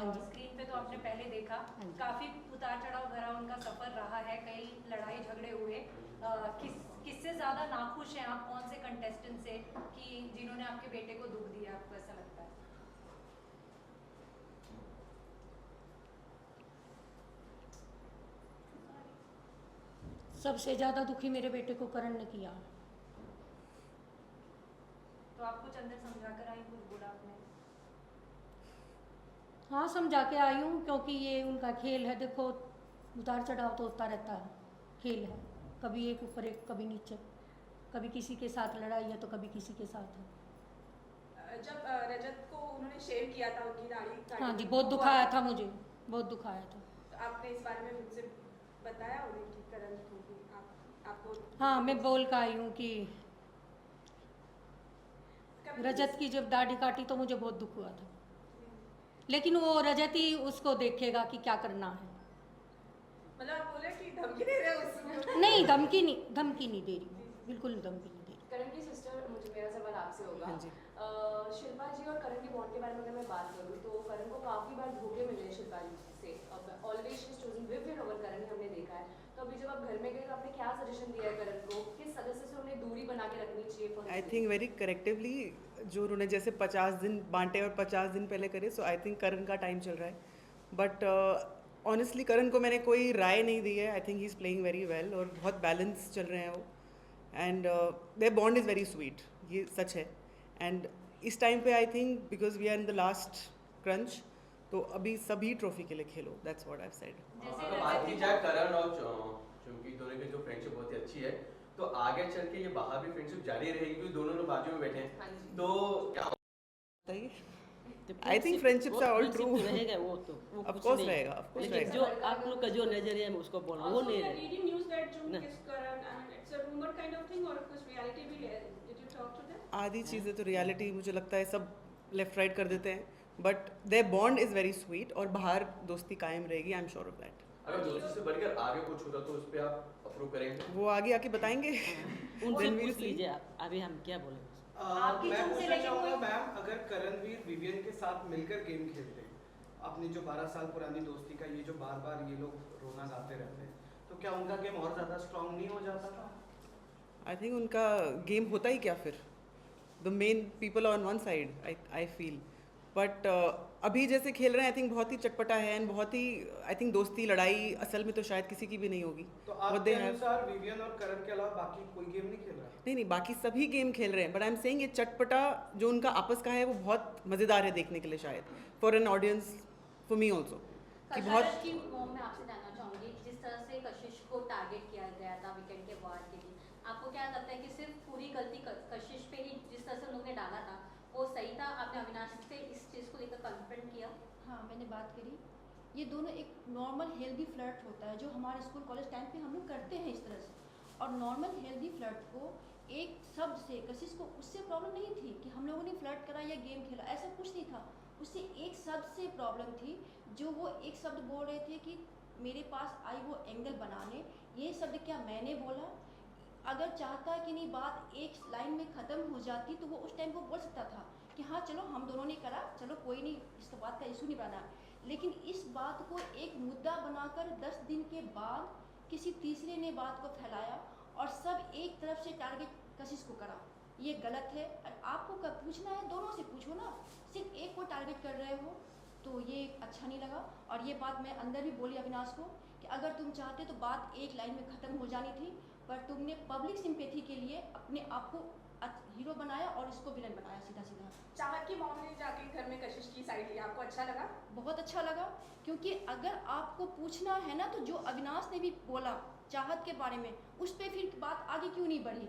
Screen पे तो आपने पहले देखा, काफी उतार चढ़ाव भरा उनका सफर रहा है, कई लड़ाई झगड़े हुए। किससे ज्यादा नाखुश हैं आप, कौन से कंटेस्टेंट से कि जिन्होंने आपके बेटे को दुख दिया, आपको ऐसा लगता है? सबसे ज़्यादा दुखी मेरे बेटे को करण ने किया। तो आप कुछ अंदर समझा कर आई, कुछ बोला आपने? हाँ, समझा के आई हूँ, क्योंकि ये उनका खेल है। देखो, उतार चढ़ाव तो होता रहता है, खेल है, कभी एक ऊपर एक, कभी नीचे, कभी किसी के साथ लड़ाई है तो कभी किसी के साथ है। जब रजत को उन्होंने शेव किया था, उनकी दाढ़ी काटी, हाँ जी, बहुत दुखाया था मुझे, बहुत दुखाया था। तो आपने इस बारे में मुझसे बताया उन्हें कि करण को आपको? हाँ, मैं बोल कर आई हूँ कि रजत की जब दाढ़ी काटी तो मुझे बहुत दुख हुआ था, लेकिन वो रजत ही उसको देखेगा कि क्या करना है। मतलब आप बोले कि धमकी दे रहे हो उसको? नहीं, धमकी नहीं दे रही, बिल्कुल धमकी नहीं दे रही। करण की सिस्टर, मुझे मेरा सवाल आपसे होगा। हाँ जी। शिल्पा जी और करण के बॉन्ड के बारे में अगर मैं बात करूँ तो करण को काफ़ी बार धोखे मिले हैं शिल्पा जी से। Always she is choosing Vivian over Karan, हमने देखा है। तो अभी जब आप घर में गए तो आपने क्या सजेशन दिया है करण को, किस सदस्य से उन्हें दूरी बना के रखनी चाहिए? आई थिंक वेरी करेक्टिवली, जो उन्होंने जैसे 50 दिन बांटे और 50 दिन पहले करे, सो आई थिंक करण का टाइम चल रहा है। बट ऑनेस्टली करण को मैंने कोई राय नहीं दी है। I think he is playing very well और बहुत बैलेंस चल रहे हैं वो, and their bond is very sweet, ये सच है। एंड इस टाइम पे I think because we are in the last crunch, तो अभी सभी ट्रॉफी के लिए खेलो, that's what I have said. अगर बात की जाए करण और चुंकी दोनों की जो फ्रेंडशिप बहुत ही अच्छी है, तो आगे चल के ये बाहर भी फ्रेंडशिप जारी रहेगी क्योंकि दोनों लोग बाजू में बैठे हैं, तो क्या I think friendships are all true. रहेगा वो तो, वो ऑफ कुछ कोर्स नहीं। रहेगा, ऑफ कोर्स लेकिन रहेगा। जो आप लोग का जो नजरिया है मैं उसको बोल रहा हूँ, वो नहीं रहेगा। reading news that Jung No. kissed Karan, and it's a rumor kind of thing, और कुछ reality भी है? Did you talk to them? आधी चीज़ें तो रियलिटी मुझे लगता है सब लेफ्ट राइट कर देते हैं, but their bond is very sweet और बाहर दोस्ती कायम रहेगी, I am sure of that. अगर दोस्ती से बढ़कर आगे कुछ होता तो उस पर आप अप्रूव करेंगे? वो आगे आके बताएंगे। उनसे Then we'll पूछ see. लीजिए आप, अभी हम क्या बोले। आपकी मैं चुन से पूछना लेके चाहूँगा कोई- मैम, अगर करणवीर विवियन के साथ मिलकर गेम खेलते, अपनी जो 12 साल पुरानी दोस्ती का ये जो बार बार ये लोग रोना गाते रहते हैं, तो क्या उनका गेम और ज़्यादा स्ट्रांग नहीं हो जाता था? आई थिंक उनका गेम होता ही क्या फिर, the main people on one side, I feel. But अभी जैसे खेल रहे हैं आई थिंक बहुत ही चटपटा है, एंड बहुत ही आई थिंक दोस्ती लड़ाई असल में तो शायद किसी की भी नहीं होगी। तो What आपके they have- अनुसार विवियन और करण के अलावा बाकी कोई गेम नहीं खेल रहा? नहीं, बाकी सभी गेम खेल रहे हैं, बट आई एम सेइंग ये चटपटा जो उनका आपस का है वो बहुत मज़ेदार है देखने के लिए, शायद for an audience, for me also, कि बहुत। कशिश की मैं आपसे जानना चाहूँगी, जिस तरह से कशिश को टारगेट किया गया था वीकेंड के वार के लिए, आपको क्या लगता है कि सिर्फ पूरी गलती कशिश पे ही जिस तरह से उन लोगों ने डाला था वो सही था? आपने अविनाश से इस चीज़ को लेकर कन्फ्रंट किया? हाँ, मैंने बात करी। ये दोनों एक नॉर्मल हेल्दी फ्लर्ट होता है जो हमारे स्कूल कॉलेज टाइम पे हम लोग करते हैं इस तरह से, और नॉर्मल हेल्दी फ्लर्ट को एक शब्द से कशिश को उससे प्रॉब्लम नहीं थी कि हम लोगों ने फ्लर्ट करा या गेम खेला, ऐसा कुछ नहीं था। उससे एक शब्द से प्रॉब्लम थी, जो वो एक शब्द बोल रहे थे कि मेरे पास आई वो एंगल बनाने, ये शब्द क्या मैंने बोला? अगर चाहता कि नहीं बात एक लाइन में ख़त्म हो जाती तो वो उस टाइम को बोल सकता था कि हाँ चलो हम दोनों ने करा, चलो कोई नहीं, इस बात का इशू नहीं बना। लेकिन इस बात को एक मुद्दा बनाकर 10 दिन के बाद किसी तीसरे ने बात को फैलाया और सब एक तरफ से टारगेट कशिश को करा, ये गलत है। आपको कब पूछना है, दोनों से पूछो ना, सिर्फ एक को टारगेट कर रहे हो, तो ये अच्छा नहीं लगा। और ये बात मैं अंदर भी बोली अविनाश को कि अगर तुम चाहते तो बात एक लाइन में ख़त्म हो जानी थी, पर तुमने पब्लिक सिंपैथी के लिए अपने आप को हीरो बनाया और इसको विलन बनाया सीधा सीधा। चाहत की मॉम ने जाके घर में कशिश की साइड लिया, आपको अच्छा लगा? बहुत अच्छा लगा, क्योंकि अगर आपको पूछना है ना, तो जो अविनाश ने भी बोला चाहत के बारे में, उस पर फिर बात आगे क्यों नहीं बढ़ी?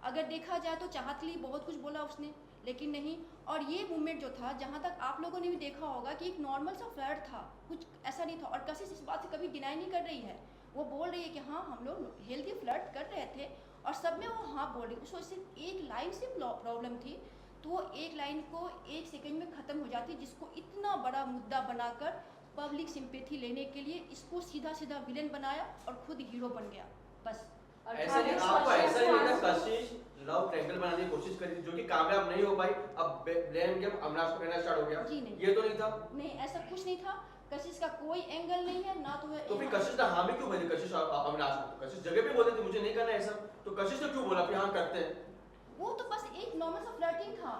अगर देखा जाए तो चाहत के लिए बहुत कुछ बोला उसने, लेकिन नहीं। और ये मूवमेंट जो था, जहाँ तक आप लोगों ने भी देखा होगा कि एक नॉर्मल सा फ्लर्ट था, कुछ ऐसा नहीं था। और कशिश इस बात से कभी डिनाई नहीं कर रही है, वो बोल रही है कि हाँ हम लोग हेल्दी फ्लर्ट कर रहे थे, और सब में वो हाँ बोल रही। उसको सिर्फ एक लाइन से प्रॉब्लम थी, तो वो एक लाइन को एक सेकंड में ख़त्म हो जाती, जिसको इतना बड़ा मुद्दा बनाकर पब्लिक सिंपैथी लेने के लिए इसको सीधा सीधा विलेन बनाया और खुद हीरो बन गया, बस। और ऐसा नहीं, आपको ऐसा नहीं था कशिश लव ट्रायंगल बनाने की कोशिश करी जो कि कामयाब नहीं हो पाई, अब ब्लेम गेम अविनाश को कहना स्टार्ट हो गया, जी नहीं। ये तो नहीं था। नहीं, ऐसा कुछ नहीं था। कशिश का कोई एंगल नहीं है ना, तो फिर कशिश ने हाँ में क्यों बोली, कशिश अविनाश को? कशिश जगह पे बोले थे मुझे नहीं करना ऐसा, तो कशिश ने क्यों बोला फिर हाँ करते हैं? वो तो बस एक नॉर्मल सा फ्लर्टिंग था।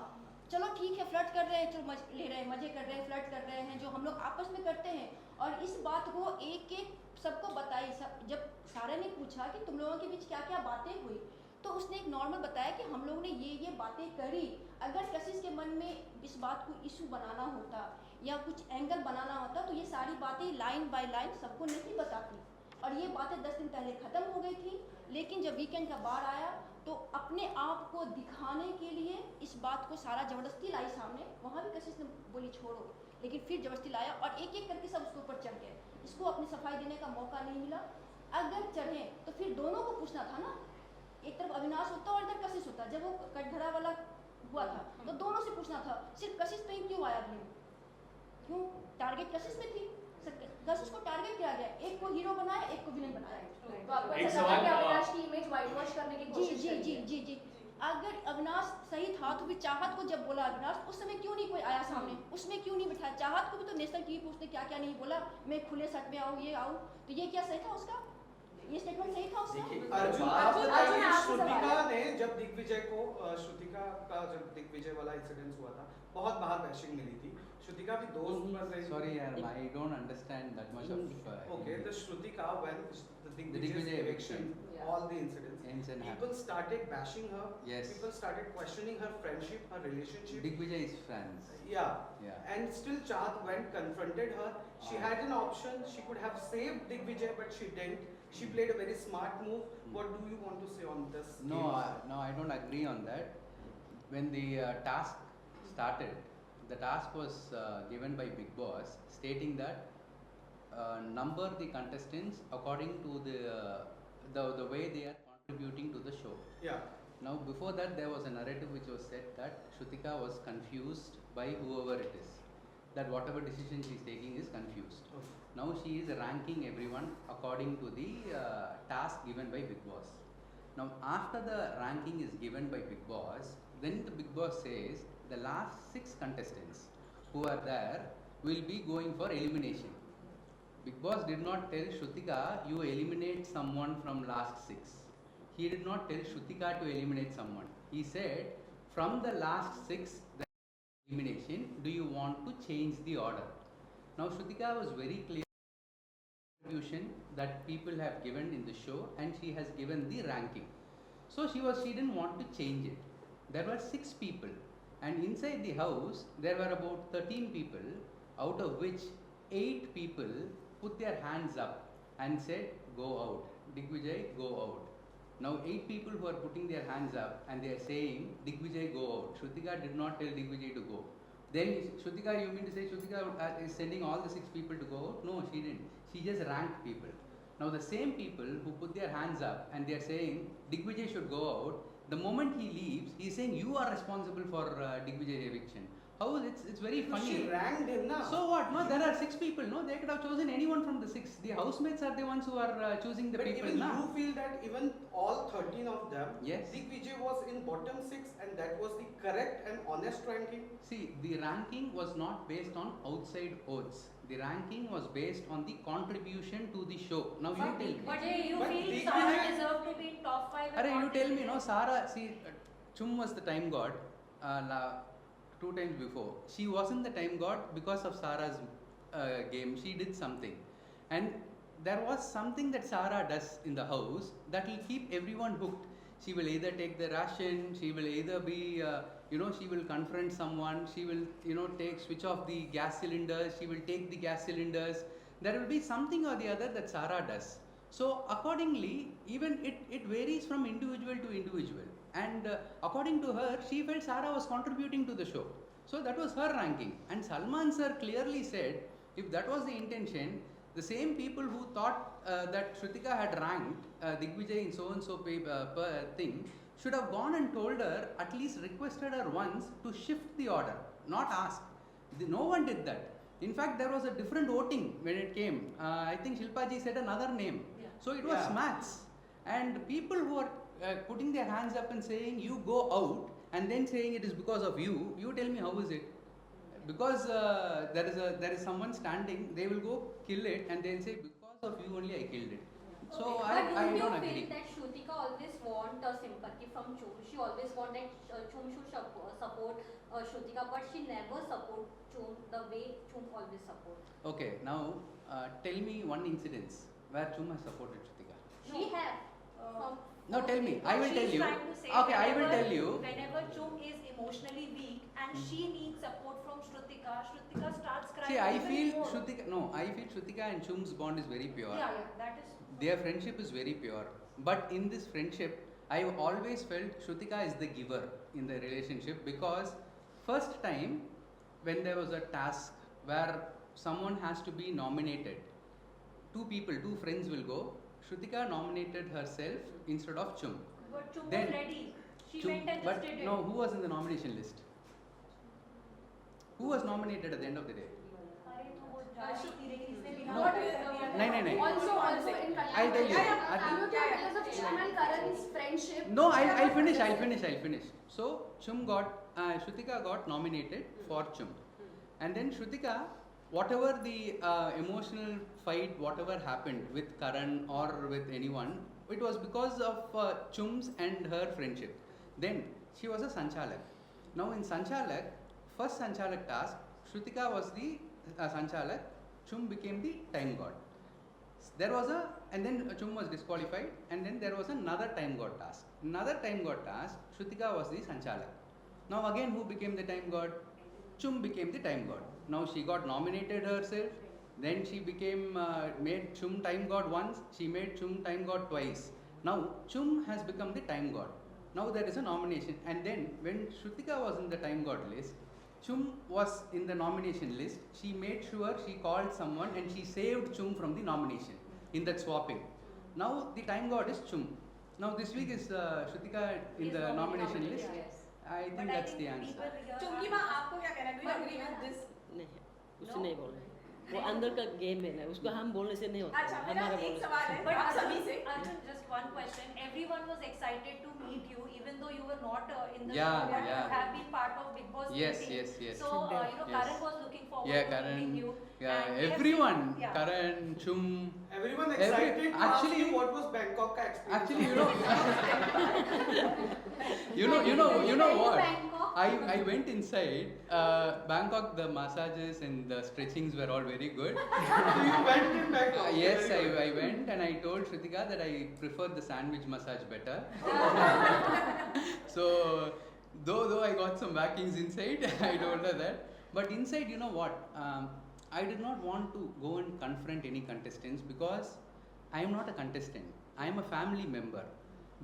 चलो ठीक है, फ्लर्ट कर रहे हैं, चलो ले रहे हैं, मजे कर रहे हैं, फ्लर्ट कर रहे हैं जो हम लोग आपस में करते हैं। और इस बात को एक एक सबको बताई। जब सारा ने पूछा कि तुम लोगों के बीच क्या क्या बातें हुई, तो उसने एक नॉर्मल बताया कि हम लोगों ने ये बातें करी। अगर कशिश के मन में इस बात को इशू बनाना होता या कुछ एंगल बनाना होता तो ये सारी बातें लाइन बाय लाइन सबको नहीं बताती। और ये बातें 10 दिन पहले ख़त्म हो गई थी। लेकिन जब वीकेंड का बार आया तो अपने आप को दिखाने के लिए इस बात को सारा ज़बरदस्ती लाई सामने। वहाँ भी कशिश ने बोली छोड़ो, लेकिन फिर ज़बरदस्ती लाया और एक एक करके सब उसके ऊपर चढ़ गए। इसको अपनी सफाई देने का मौका नहीं मिला। अगर चढ़े तो फिर दोनों को पूछना था ना, एक तरफ अविनाश होता और इधर कशिश होता। जब वो कटघरा वाला हुआ था तो दोनों से पूछना था, सिर्फ कशिश पे ही क्यों आया ब्लेम? क्यों? टारगेट कशिश में थी, कशिश को टारगेट किया गया। एक को हीरो बनाया, एक को विलेन बनाया। तो आपको ऐसा लगा कि अविनाश की इमेज व्हाइट वॉश करने की जी कोशिश जी करी जी है? जी जी। अगर अविनाश सही था तो फिर चाहत को जब बोला अविनाश, उस समय क्यों नहीं कोई आया सामने? उसमें क्यों नहीं बिठाया? चाहत को भी तो नेशनल टीवी उसने क्या क्या नहीं बोला, मैं खुले शर्ट में आऊँ, ये आऊँ, तो ये क्या सही था उसका? ये स्टेटमेंट सही था उसका? देखिए, अर्जुन बात- आप बताइए, अर्जुन, आपसे श्रुतिका सवाल ने जब दिग्विजय को श्रुतिका का जब दिग्विजय वाला इंसिडेंस हुआ था, बहुत बाहर बैशिंग मिली थी। श्रुतिका भी दोस्त बन रही थी। Sorry, I don't understand that much of. Okay, the Shrutika when the Digvijay Digvijay eviction. eviction, Yeah. all the incidents, Incident people happened. started bashing her. Yes. People started questioning her friendship, her relationship. Digvijay is friends. Yeah. Yeah. And still Chahat went, confronted her. She had an option. She could have saved Digvijay, but she didn't. She played a very smart move. What do you want to say on this? No, case? no, I don't agree on that. When the task started, the task was given by Big Boss, stating that number the contestants according to the way they are contributing to the show. Yeah. Now, before that, there was a narrative which was said that Shrutika was confused by whoever it is. That whatever decision she is taking is confused. Okay. Now she is ranking everyone according to the task given by Big Boss. Now, after the ranking is given by Big Boss, then the Big Boss says the last 6 contestants who are there will be going for elimination. Big Boss did not tell Shrutika, you eliminate someone from last 6. He did not tell Shrutika to eliminate someone. He said, from the last 6 elimination, do you want to change the order? Now, Shrutika was very clear contribution that people have given in the show, and she has given the ranking. So she didn't want to change it. There were 6 people, and inside the house there were about 13 people, out of which 8 people put their hands up and said, go out. Digvijay, go out. Now 8 people who are putting their hands up and they are saying, Digvijay, go out. Shrutika did not tell Digvijay to go. Then Shrutika, you mean to say Shrutika is sending all the 6 people to go out? No, she didn't. She just ranked people. Now the same people who put their hands up and they are saying Digvijay should go out, the moment he leaves, he is saying you are responsible for Digvijay eviction. How is it's very Because funny. she ranked him now. So what? No, there are 6 people. No, they could have chosen anyone from the 6. The housemates are the ones who are choosing the But people. even Na? you feel that even all 13 of them, Yes. Digvijay was in bottom 6 and that was the correct and honest ranking. See, the ranking was not based on outside votes. The ranking was based on the contribution to the show. Now you tell me. But you But feel Digvijay- Sara deserved to be in top 5? and Arey, you not tell me, Digvijay? no, Sara, see, Chum was the time god 2 times before. She wasn't the time god because of Sara's game. She did something. And there was something that Sara does in the house that will keep everyone hooked. She will either take the ration, she will either be, she will confront someone, she will, switch off the gas cylinders, she will take the gas cylinders. There will be something or the other that Sara does. So accordingly, even it varies from individual to individual. And according to her, she felt Sara was contributing to the show. So that was her ranking. And Salman sir clearly said, if that was the intention, the same people who thought that Shrutika had ranked Digvijay in so and so thing should have gone and told her, at least requested her once to shift the order, not ask. No one did that. In fact, there was a different voting when it came. I think Shilpa ji said another name. Yeah. So it was Yeah. maths. And people who are putting their hands up and saying you go out and then saying it is because of you, you tell me how is it? Because there is someone standing, they will go kill it and they'll say because of you only I killed it. So Okay, I but don't you agree. feel that Shrutika always want sympathy from Chum? She always wanted Chum should support Shrutika, but she never support Chum the way Chum always support. Okay, now tell me one incidence where Chum has supported Shrutika. She have. From No, tell me. I will She's tell you. trying to say Okay, I will whenever- tell you. Whenever Chum is emotionally weak and she needs support from Shrutika, Shrutika starts crying. See, I even feel more. Shrutika and Chum's bond is very pure. Yeah, that is. Their friendship is very pure. But in this friendship, I always felt Shrutika is the giver in the relationship, because first time when there was a task where someone has to be nominated, two friends will go. Shrutika nominated herself instead of Chum. But Chum Then was ready. She Chum- went and but just did no, it. who was in the nomination list? Who was nominated at the end of the day? अरे तो वो जा रही थी, लेकिन इसने बिना No. बात कर दिया। नहीं. Also in I'll tell you. because of Chum and Karan's friendship. No, I'll finish. So Shrutika got nominated for Chum, and then Shrutika, whatever the emotional fight, whatever happened with Karan or with anyone, it was because of Chum's and her friendship. Then she was a Sanchalak. Now in Sanchalak, first Sanchalak task, Shrutika was the Sanchalak, Chum became the time god. And then Chum was disqualified, and then there was another time god task. Another time god task, Shrutika was the Sanchalak. Now again, who became the time god? Chum became the time god. Now she got nominated herself, then she made Chum time god once, she made Chum time god twice. Now Chum has become the time god. Now there is a nomination, and then when Shrutika was in the time god list, Chum was in the nomination list. She made sure she called someone and she saved Chum from the nomination in that swapping. Now the time god is Chum. Now this week is Shrutika in Is the nomination nominated, list. yes. I think But that's I the think answer. people here Chumki are- माँ आपको क्या कहना है? Do you agree with this? नहीं, उससे नहीं बोल रहे। वो अंदर का गेम है ना, उसको हम बोलने से नहीं होता। अच्छा, मेरा हमारा एक बोलने से। सवाल है But आप सभी से। Arjun, just one question. Everyone was excited to meet you, even though you were not in the Yeah, show, but yeah. you have been part of Big Boss. Yes, 13. yes. So Yes. Karan was looking forward Yeah, to Karan. meeting you. Yeah, and we have everyone. seen- yeah. Karan, Chum. Everyone Every- excited to ask actually- you what was Bangkok ka experience. Actually, you know what? I went inside Bangkok. The massages and the stretchings were all very good. So you went in Bangkok. Yes, Very good. I went and I told Shrutika that I preferred the sandwich massage better. So though I got some whackings inside, I told her that. But inside, you know what? I did not want to go and confront any contestants, because I am not a contestant. I am a family member.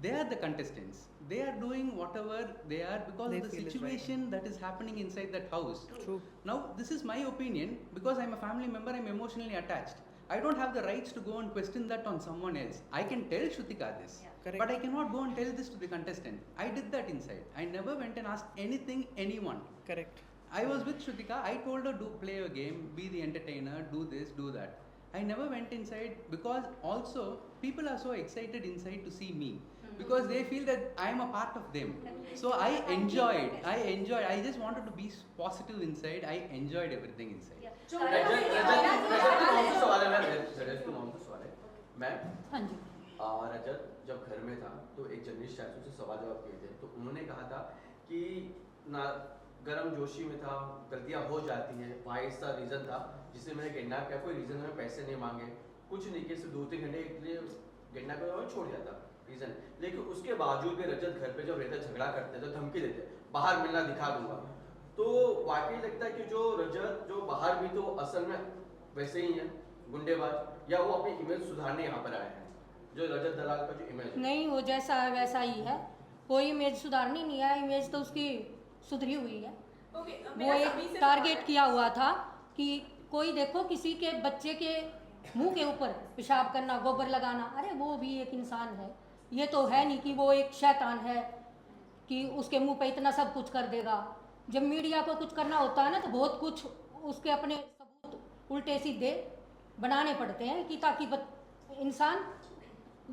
They are the contestants. They are doing whatever they are because They of the feel is right. situation that is happening inside that house. True. Now, this is my opinion. Because I'm a family member, I'm emotionally attached. I don't have the rights to go and question that on someone else. I can tell Shrutika this, Yeah. Correct. but I cannot go and tell this to the contestant. I did that inside. I never went and asked anyone. Correct. I was with Shrutika. I told her, do play a game, be the entertainer, do this, do that. I never went inside, because also people are so excited inside to see me, because they feel that I am a part of them. So I enjoyed. I just wanted to be positive inside. I enjoyed everything inside. Yeah. Chumki Karan, माँ, ये ये वाला वाला जो- सवाल है रजत के mom का सवाल है मैम। हाँ जी। रजत जब घर में था तो एक जर्नलिस्ट शायद उससे सवाल जवाब किए थे, तो उन्होंने कहा था कि ना गर्म जोशी में था, गलतियां हो जाती हैं, वहाँ ऐसा रीज़न था जिससे मैंने किडनैप किया, कोई रीज़न में पैसे नहीं मांगे, कुछ नहीं किया, सिर्फ 2-3 घंटे के लिए किडनैप किया और छोड़ दिया था रीज़न। लेकिन उसके बावजूद भी रजत घर पे जब रहता झगड़ा करते तो धमकी देते, बाहर मिलना दिखा दूंगा। तो वाकई लगता है कि जो रजत जो बाहर भी तो असल में वैसे ही है गुंडेबाज, या वो अपनी इमेज सुधारने यहाँ पर आए हैं, जो रजत दलाल का जो इमेज है। नहीं, वो जैसा है वैसा ही है, कोई इमेज सुधारनी नहीं है, इमेज तो उसकी सुधरी हुई है। Okay, वो मेरा एक सभी से टारगेट सवाल है। किया हुआ था कि कोई देखो किसी के बच्चे के मुंह के ऊपर पेशाब करना, गोबर लगाना, अरे वो भी एक इंसान है। ये तो है नहीं कि वो एक शैतान है कि उसके मुंह पे इतना सब कुछ कर देगा। जब मीडिया को कुछ करना होता है ना, तो बहुत कुछ उसके अपने सबूत उल्टे सीधे बनाने पड़ते हैं कि ताकि इंसान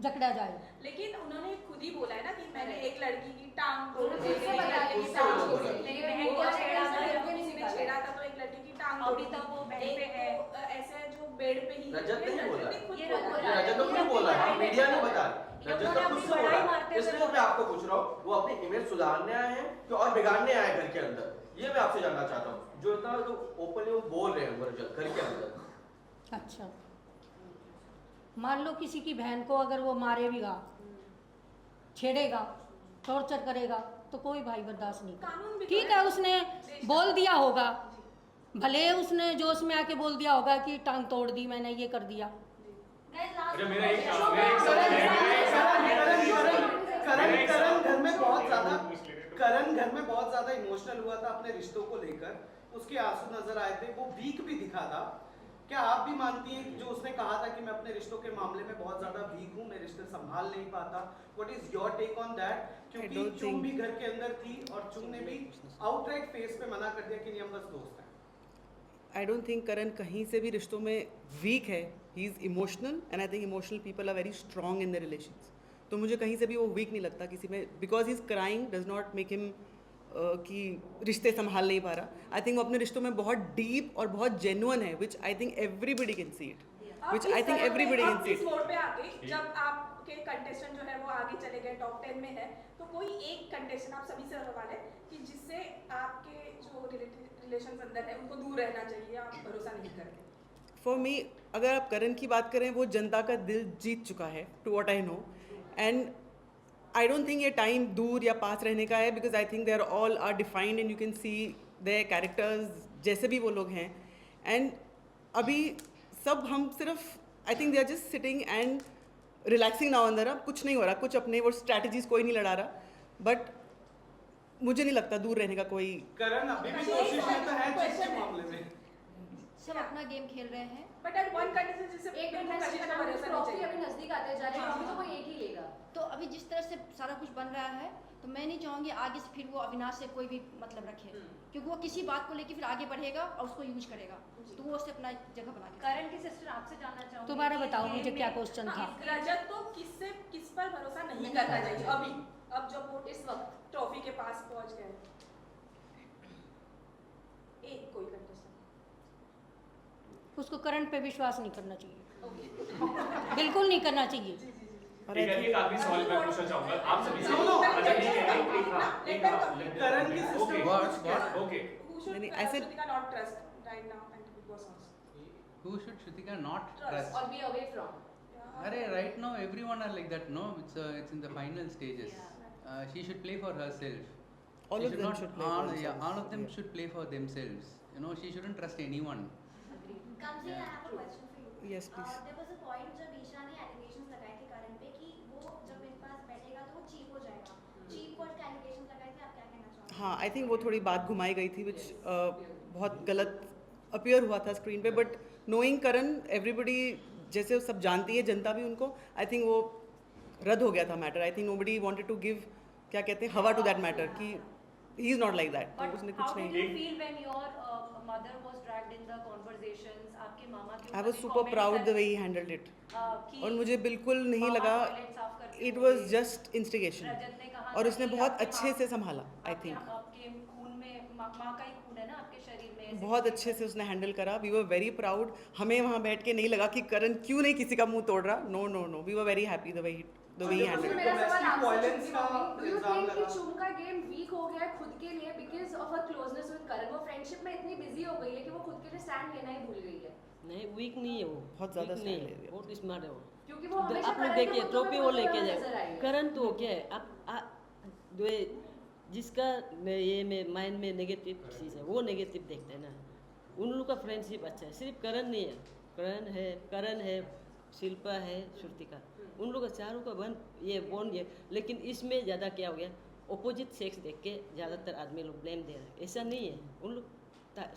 जकड़ा जाए। लेकिन उन्होंने खुद ही बोला है ना कि मैंने एक लड़की की टांग तोड़ दी, खुद से बताया कि एक टांग टांग तोड़ तोड़ दी। दी। मेरी वो बहन को छेड़ा था, ऐसे या किसी ने छेड़ा था तो एक लड़की की टांग अभी तोड़ तक दी। वो बेड पे एक है। तो ऐसे जो बेड पे ही रजत ने ही बोला। खुद ये बोला। बोला। रजत तो खुद बोला है, मीडिया ने बताया। ये रजत उन्होंने तो खुद अपनी से बड़ाई बोला, मारते हुए इसलिए मैं आपको पूछ रहा हूँ, वो अपनी इमेज सुधारने आए हैं कि और बिगाड़ने आए हैं घर के अंदर, ये मैं आपसे जानना चाहता हूँ। जो इतना जो ओपनली वो बोल रहे हैं वो रजत घर के अंदर। अच्छा, मान लो किसी की बहन को अगर वो मारेगा, छेड़ेगा, टॉर्चर करेगा, तो कोई भाई बर्दाश्त नहीं कानून भी करेगा। ठीक तो है, उसने बोल दिया होगा, भले उसने जोश में आके बोल दिया होगा कि टांग तोड़ दी मैंने, ये कर दिया। अच्छा मेरा एक करण घर में बहुत ज्यादा इमोशनल हुआ था अपने रिश्तों को लेकर, उसके आंसू नजर आए थे, वो वीक भी दिखा था। क्या आप भी मानती हैं कि जो उसने कहा था कि मैं अपने रिश्तों के मामले में बहुत ज्यादा वीक हूँ, मैं रिश्ते संभाल नहीं पाता, what is your take on that? क्योंकि चुंग भी घर के अंदर थी और चुंग ने भी आउटराइट फेस पे मना कर दिया कि नहीं हम बस दोस्त हैं। आई डोंट थिंक करण कहीं से भी रिश्तों में वीक है। He is emotional and I think emotional people are very strong in the relations. तो मुझे कहीं से भी वो वीक नहीं लगता किसी में, because he is crying does not make him कि रिश्ते संभाल नहीं पा रहा। आई थिंक वो अपने रिश्तों में बहुत डीप और बहुत जेन्युइन है, which I think everybody can see it, which I think everybody can see is it. Mode पे आके जब आपके कंटेस्टेंट जो है वो आगे चले गए, टॉप 10 में है, तो कोई एक कंटेस्टेंट आप सभी से सवाल है कि जिससे आपके जो रिलेशन अंदर है उनको दूर रहना चाहिए, आप भरोसा नहीं करते। फॉर मी, अगर आप करण की बात करें, वो जनता का दिल जीत चुका है, to what I know. And I don't think ये टाइम दूर या पास रहने का है, because I think they are all are defined and you can see their characters, जैसे भी वो लोग हैं। एंड अभी सब हम सिर्फ I think they are just sitting and relaxing now अंदर। अब कुछ नहीं हो रहा, कुछ अपने वो स्ट्रैटेजीज कोई नहीं लड़ा रहा, बट मुझे नहीं लगता दूर रहने का कोई। करण अभी भी कोशिश में तो है चीज के मामले में, सब अपना गेम खेल रहे हैं। बट एट वन कंडीशन, जिससे एक बिल्कुल मिनट कशिश को भरोसा नहीं ट्रॉफी चाहिए। अभी नजदीक आते जा रहे हैं, अभी तो कोई एक ही लेगा। तो अभी जिस तरह से सारा कुछ बन रहा है, तो मैं नहीं चाहूँगी आगे से फिर वो अविनाश से कोई भी मतलब रखे, क्योंकि वो किसी बात को लेके फिर आगे बढ़ेगा और उसको यूज करेगा, तो वो उससे अपना जगह बना के। करण की सिस्टर आपसे जानना चाहूंगी, दोबारा कि बताओ गेम मुझे में- क्या क्वेश्चन था। रजत को किस पर भरोसा नहीं करना चाहिए अभी, अब जब वो इस वक्त ट्रॉफी के पास पहुंच गए? एक कोई कंटेस्टेंट उसको करण पे विश्वास नहीं करना चाहिए, बिल्कुल नहीं करना चाहिए। ठीक है, एक आखिरी सवाल मैं पूछना चाहूंगा आप सभी से। No, no. अच्छा ठीक है, करण की sister What? Okay Who should नहीं, ऐसे- Shrutika not trust right now and Big Boss house? Who should Shrutika not Trust trust? और be away from. Arey, right now everyone are like that, no? It's in the final stages. She should play for herself. All She of them not- should play for all, themselves. Yeah, all of them Yeah. should play for themselves. You know, she shouldn't trust anyone. Kamji, I have a question for you. Yes, please. There was a point जब ईशा ने allegations लगाए थे करण पे कि वो जब मेरे पास बैठेगा तो वो चीप हो जाएगा। चीप वर्ड के allegations लगाए थे, आप क्या कहना चाहोगे? हाँ, आई थिंक वो थोड़ी बात घुमाई गई थी, विच बहुत गलत अपीयर हुआ था स्क्रीन पे। बट नोइंग करण, एवरीबडी जैसे वो सब जानती है, जनता भी उनको, आई थिंक वो रद्द हो गया था matter. I think nobody wanted to give, क्या कहते हैं, हवा टू दैट मैटर, कि he is not like that. But उसने how कुछ did नहीं। you feel when your mother was dragged in the conversations? आपके मामा के आई ऊपर वॉज भी सुपर comment प्राउड द कर- वे ही हैंडल्ड इट, कि और मुझे बिल्कुल नहीं मामा लगा toilet साफ करते इट हुए वॉज जस्ट इंस्टिगेशन, रजत ने कहा और था उसने कि बहुत आपके अच्छे माँ- से संभाला। आई आपके- थिंक आपके खून में माँ का ही खून है ना आपके शरीर में, ऐसे बहुत अच्छे से उसने हैंडल करा। We were very proud. हमें वहाँ बैठ के नहीं लगा कि करण क्यों नहीं किसी का मुंह तोड़ रहा। No no no, we were very happy the way he handle. मेरा सवाल Domestic आपसे violence चुनती का होगी, do you इल्जाम think कि लगा। चुम का गेम वीक हो गया है खुद के लिए because of her closeness with करण? वो फ्रेंडशिप में इतनी बिजी हो गई है कि वो खुद के लिए स्टैंड लेना ही भूल गई है, नहीं वीक नहीं है वो, बहुत ज्यादा weak नहीं stand ले है, लिया। बहुत स्मार्ट है वो। क्योंकि वो हमेशा आपने करण के देखिए मुद्दों ट्रॉफी पे वो बहुत लेके ज्यादा नजर आई जाए, है। करण तो क्या है, आप जो है जिसका ये में माइंड में नेगेटिव चीज़ है वो नेगेटिव देखते हैं ना। उन लोगों का फ्रेंडशिप अच्छा है, सिर्फ करण नहीं है, करण है, शिल्पा है, श्रुतिका, उन लोगों का चारों का बॉन्ड ये। लेकिन इसमें ज़्यादा क्या हो गया, अपोजिट सेक्स देख के ज़्यादातर आदमी लोग ब्लेम दे रहे हैं। ऐसा नहीं है, उन लोग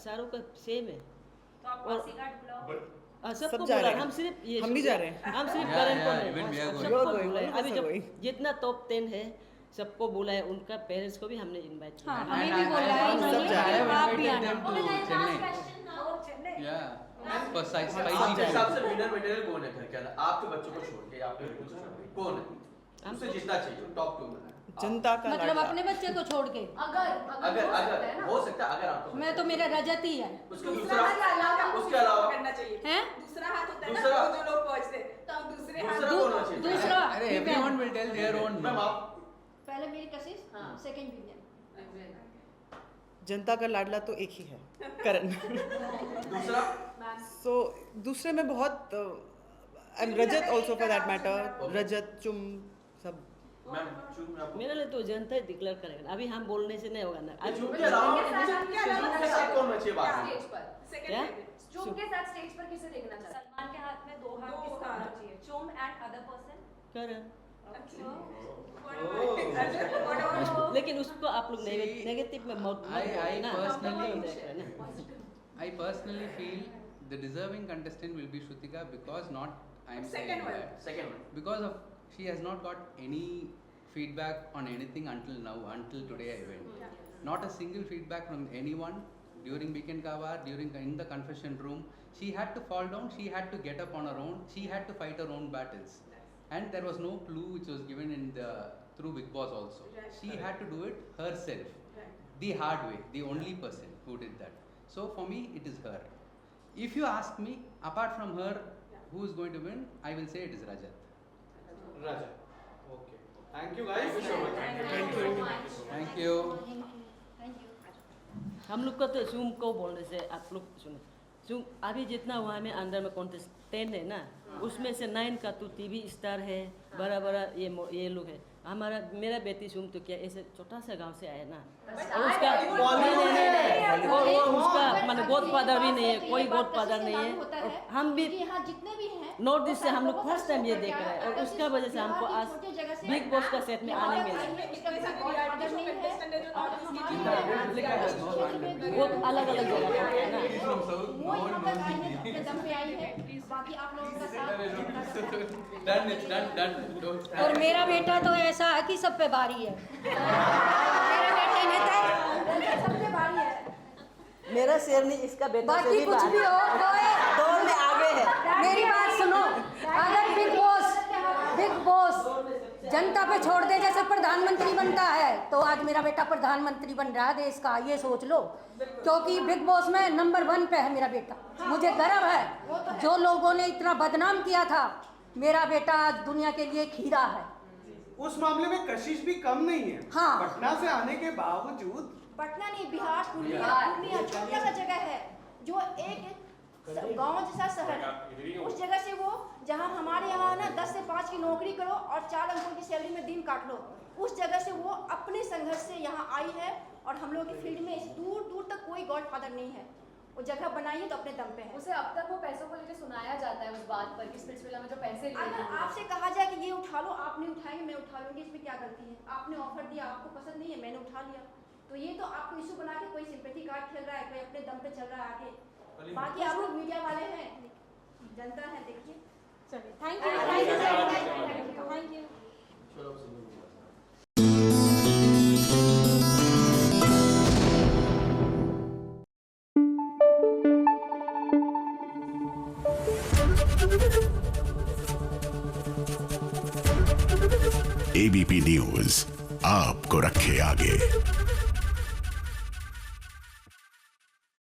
चारों का सेम है। तो आप और- पासी कार्ड बुलाओ। सबको जा बोला, रहे हैं। हम सिर्फ ये हम भी जा रहे हैं। हम सिर्फ Yeah, करण को yeah, नहीं, even we are हम going. You are सबको going, बोला है। all of अभी us are जब going. जितना टॉप 10 है सबको बोला है, उनका पेरेंट्स को भी हमने इनवाइट किया हाँ, है। हमें And भी I- बोला है I- इन्होंने सब जा रहे हैं। कि आप भी invited आना। them to Okay, guys, last Chennai. question now. Chennai Yeah. For आपके spicy हिसाब food. से विनर मटेरियल कौन है घर के अंदर? आपके बच्चों को छोड़ के, आपके बेटों को छोड़ के कौन है? उसे जीतना चाहिए, टॉप 2 में। जनता का मतलब लाडला। अपने बच्चे को छोड़ के अगर हो सकता है, अगर आपको मैं तो मेरा रजत ही है। उसके दूसरा हाथ अलावा उसके अलावा करना चाहिए हैं? दूसरा हाथ होता है ना दूसरा- जो लोग पहुंचते तो दूसरे हाथ दूसरा कौन होना चाहिए? दूसरा अरे everyone will tell their own. Ma'am आप पहले मेरी कशिश हाँ। Second William. जनता का लाडला तो एक ही है, करण। दूसरा सो दूसरे में बहुत I am Rajat also for that matter, Rajat चुम सब। मैम चूम में आपको मेरे लिए तो जनता ही डिक्लेयर करेगा, अभी हम बोलने से नहीं होगा ना। आज चूम के अलावा के साथ कौन होना चाहिए बात में? स्टेज पर क्या? सेकंड चुम के साथ स्टेज पर किसे देखना चाहते हैं? सलमान के हाथ में 2 हाथ दो किसका होना हाथ। चाहिए? चोम एंड अदर पर्सन? करण। अच्छा लेकिन उसको आप लोग नेगेटिव में मत I ना। personally- देख रहे हैं ना। I personally feel the deserving contestant will be Shrutika because not I am saying Second one. that second में because of she has not got any feedback on anything until now, until today I went. Not a single feedback from anyone during weekend kava, in the confession room. She had to fall down, she had to get up on her own, she had to fight her own battles, and there was no clue which was given in the through Big Boss also. She had to do it herself, the hard way, the only person who did that. So for me it is her. If you ask me, apart from her, who is going to win, I will say it is Rajat. Raja okay thank you guys Thank you. Thank you. हम लोग को तो zoom को बोलने से आप लोग सुने, जूम अभी जितना हुआ में अंदर में कॉन्टेस्टेंट है ना, उसमें से 9 का तो टीवी स्टार है, बड़ा बड़ा ये लोग है। हमारा मेरा बेटी सुम तो क्या ऐसे छोटा सा गांव से आया ना, और उसका नहीं, वो उसका मतलब गोद फादर भी नहीं है, कोई गोद फादर नहीं है। और हम भी यहाँ जितने भी हैं नॉर्थ ईस्ट से हम लोग फर्स्ट टाइम ये देख रहे हैं, और उसका वजह से हमको आज बिग बॉस का सेट में आने मिला। वो अलग अलग जगह पे है ना। वो यहाँ तक आई है अपने दम पे आई है, बाकी आप लोगों का साथ Done, it's done. Don't. और मेरा बेटा तो ऐसा है कि सब पे भारी है। मेरे बेटे ने तो सबसे भारी है। मेरा शेर नहीं, इसका बेटा से बाकी भी कुछ भी हो दौड़ में आगे है। मेरी बात सुनो, अगर बिग बॉस जनता पे छोड़ दे जैसे प्रधानमंत्री बनता है, तो आज मेरा बेटा प्रधानमंत्री बन रहा है देश का, ये सोच लो। क्योंकि बिग बॉस में नंबर 1 पे है मेरा बेटा, मुझे गर्व है। जो लोगों ने इतना बदनाम किया था, मेरा बेटा आज दुनिया के लिए खीरा है। उस मामले में कशिश भी कम नहीं है। हाँ। पटना से आने के बावजूद पटना नहीं, बिहार, पूर्णिया छोटा सा जगह है जो एक गांव जैसा शहर है। उस जगह से वो, जहां हमारे यहाँ ना 10 से 5 की नौकरी करो और 4 अंकों की सैलरी में दिन काट लो, उस जगह से वो अपने संघर्ष से यहाँ आई है। और हम लोग की फील्ड में दूर दूर तक कोई गॉड फादर नहीं है, वो जगह बनाई है तो अपने दम पे है। उसे अब तक वो पैसों को लेकर सुनाया जाता है उस बात पर कि स्पिरिचुअल में जो पैसे लिए अगर हैं। आपसे कहा जाए कि ये उठा लो, आप नहीं उठाएंगे, मैं उठा लूंगी, इसमें क्या गलती है? आपने ऑफर दिया, आपको पसंद नहीं है, मैंने उठा लिया, तो ये तो आपको इशू बना के कोई सिंपैथी कार्ड खेल रहा है, कोई अपने दम पे चल रहा है आगे। बाकी आप लोग मीडिया वाले हैं, जनता है, देखिए। चलिए, थैंक यू, थैंक यू। चलो सुनो। ABP न्यूज आपको रखे आगे।